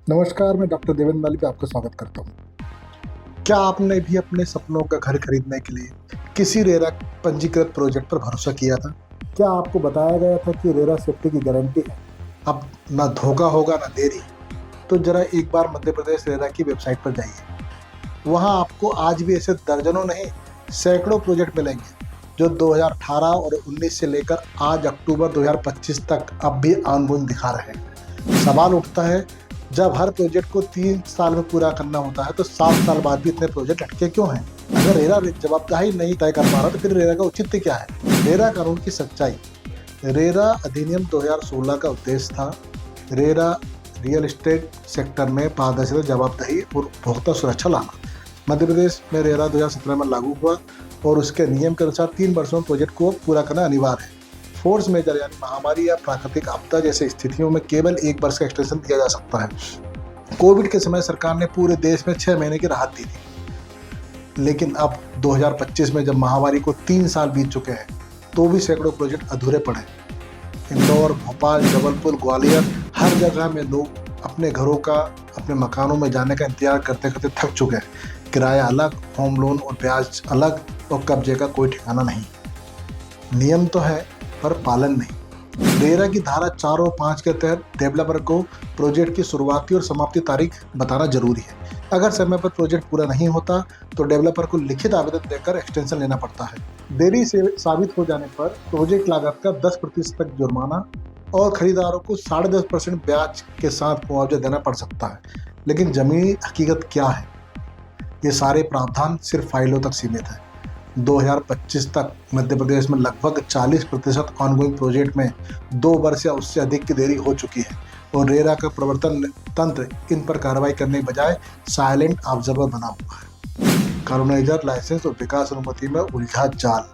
नमस्कार, मैं डॉक्टर देवेंद्र माली पे आपका स्वागत करता हूँ। क्या आपने भी अपने सपनों का घर खरीदने के लिए किसी रेरा पंजीकृत प्रोजेक्ट पर भरोसा किया था? क्या आपको बताया गया था कि रेरा सेफ्टी की गारंटी है, अब ना धोखा होगा ना देरी? तो जरा एक बार मध्य प्रदेश रेरा की वेबसाइट पर जाइए। वहाँ आपको आज भी ऐसे दर्जनों नहीं, सैकड़ों प्रोजेक्ट मिलेंगे जो 2018 और 19 से लेकर आज अक्टूबर 2025 तक अब भी ऑनगोइंग दिखा रहे हैं। सवाल उठता है, जब हर प्रोजेक्ट को 3 साल में पूरा करना होता है तो 7 साल बाद भी इतने प्रोजेक्ट अटके क्यों हैं? अगर रेरा जवाबदेही नहीं तय कर पा रहा तो फिर रेरा का औचित्य क्या है? रेरा कानून की सच्चाई। रेरा अधिनियम 2016 का उद्देश्य था रेरा रियल एस्टेट सेक्टर में पारदर्शिता, जवाबदेही और उपभोक्ता सुरक्षा लाना। मध्य प्रदेश में रेरा 2017 में लागू हुआ और उसके नियम के अनुसार 3 वर्षों में प्रोजेक्ट को पूरा करना अनिवार्य है। फोर्स मेजर यानी महामारी या प्राकृतिक आपदा जैसे स्थितियों में केवल 1 वर्ष का एक्सटेंशन दिया जा सकता है। कोविड के समय सरकार ने पूरे देश में 6 महीने की राहत दी थी, लेकिन अब 2025 में जब महामारी को 3 साल बीत चुके हैं तो भी सैकड़ों प्रोजेक्ट अधूरे पड़े। इंदौर, भोपाल, जबलपुर, ग्वालियर, हर जगह में लोग अपने घरों का, अपने मकानों में जाने का इंतजार करते करते थक चुके हैं। किराया अलग, होम लोन और ब्याज अलग और कब्जे का कोई ठिकाना नहीं। नियम तो है पर पालन नहीं। रेरा की धारा 4 और 5 के तहत डेवलपर को प्रोजेक्ट की शुरुआती और समाप्ति तारीख बताना जरूरी है। अगर समय पर प्रोजेक्ट पूरा नहीं होता तो डेवलपर को लिखित आवेदन देकर एक्सटेंशन लेना पड़ता है। देरी से साबित हो जाने पर प्रोजेक्ट लागत का 10% तक जुर्माना और खरीदारों को 10.5% ब्याज के साथ मुआवजा देना पड़ सकता है। लेकिन जमीनी हकीकत क्या है? ये सारे प्रावधान सिर्फ फाइलों तक सीमित है। 2025 तक मध्य प्रदेश में लगभग 40% ऑनगोइंग प्रोजेक्ट में 2 वर्ष या उससे अधिक की देरी हो चुकी है और रेरा का प्रवर्तन तंत्र इन पर कार्रवाई करने के बजाय साइलेंट ऑब्जर्वर बना हुआ है। कॉलोनाइजर लाइसेंस और विकास अनुमति में उलझा जाल।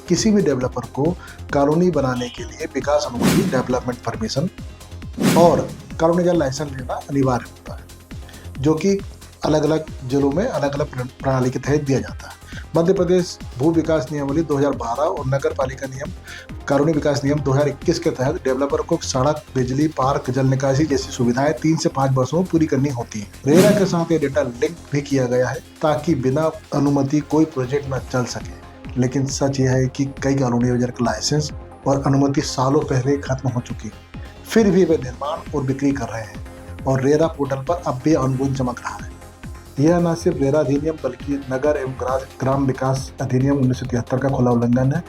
किसी भी डेवलपर को कॉलोनी बनाने के लिए विकास अनुमति, डेवलपमेंट परमिशन और कॉलोनाइजर लाइसेंस लेना अनिवार्य होता है, जो कि अलग अलग जिलों में अलग अलग प्रणाली के तहत दिया जाता है। मध्य प्रदेश भू विकास नियमावली 2012 और नगर पालिका नियम, कानूनी विकास नियम 2021 के तहत डेवलपर को सड़क, बिजली, पार्क, जल निकासी जैसी सुविधाएं 3 से 5 वर्षों में पूरी करनी होती हैं। रेरा के साथ ये डेटा लिंक भी किया गया है ताकि बिना अनुमति कोई प्रोजेक्ट न चल सके। लेकिन सच यह है कि कई कॉलोनी यूजर का लाइसेंस और अनुमति सालों पहले खत्म हो चुकी, फिर भी वे निर्माण और बिक्री कर रहे हैं और रेरा पोर्टल पर अब भी ऑनगोइंग चमक रहा है। यह न सिर्फ रेरा अधिनियम बल्कि नगर एवं ग्राम विकास अधिनियम 1973 का खुला उल्लंघन है।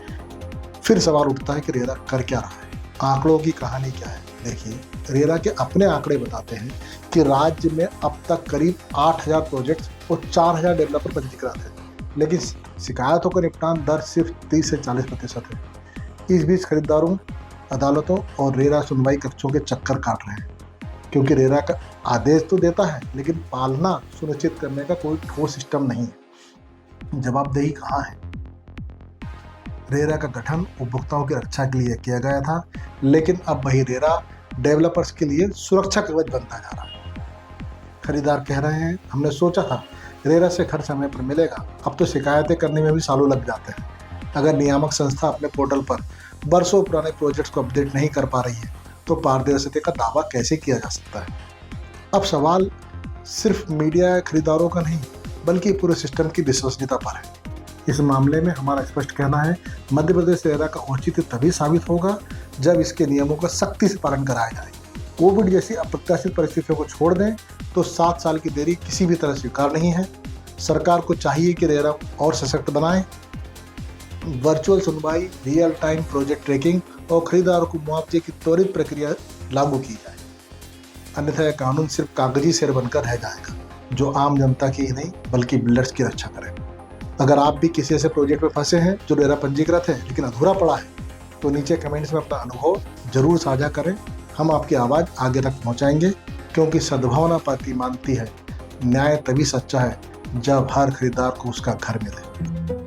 फिर सवाल उठता है कि रेरा कर क्या रहा है? आंकड़ों की कहानी क्या है? देखिए, रेरा के अपने आंकड़े बताते हैं कि राज्य में अब तक करीब 8000 प्रोजेक्ट्स और 4000 डेवलपर पंजीकृत हैं, लेकिन शिकायतों का निपटान दर सिर्फ 30 से 40% है। इस बीच खरीदारों, अदालतों और रेरा सुनवाई कक्षों के चक्कर काट रहे हैं, क्योंकि रेरा का आदेश तो देता है लेकिन पालना सुनिश्चित करने का कोई ठोस सिस्टम नहीं है। जवाबदेही कहाँ है? रेरा का गठन उपभोक्ताओं की रक्षा के लिए किया गया था, लेकिन अब वही रेरा डेवलपर्स के लिए सुरक्षा कवच बनता जा रहा है। खरीदार कह रहे हैं, हमने सोचा था रेरा से घर समय पर मिलेगा, अब तो शिकायतें करने में भी सालों लग जाते हैं। अगर नियामक संस्था अपने पोर्टल पर वर्षों पुराने प्रोजेक्ट्स को अपडेट नहीं कर पा रही है तो पारदर्शिता का दावा कैसे किया जा सकता है? अब सवाल सिर्फ मीडिया या खरीदारों का नहीं बल्कि पूरे सिस्टम की विश्वसनीयता पर है। इस मामले में हमारा स्पष्ट कहना है, मध्य प्रदेश रेरा का औचित्य तभी साबित होगा जब इसके नियमों का सख्ती से पालन कराया जाए। कोविड जैसी अप्रत्याशित परिस्थितियों को छोड़ दें तो 7 साल की देरी किसी भी तरह स्वीकार नहीं है। सरकार को चाहिए कि रेरा और सशक्त बनाए, वर्चुअल सुनवाई, रियल टाइम प्रोजेक्ट ट्रैकिंग और खरीदारों को मुआवजे की त्वरित प्रक्रिया लागू की जाए। अन्यथा यह कानून सिर्फ कागजी शेर बनकर रह जाएगा, जो आम जनता की ही नहीं बल्कि बिल्डर्स की रक्षा करे। अगर आप भी किसी ऐसे प्रोजेक्ट में फंसे हैं जो रेरा पंजीकृत है लेकिन अधूरा पड़ा है, तो नीचे कमेंट्स में अपना अनुभव जरूर साझा करें। हम आपकी आवाज़ आगे तक पहुंचाएंगे, क्योंकि सद्भावना पाती मानती है न्याय तभी सच्चा है जब हर खरीदार को उसका घर मिले।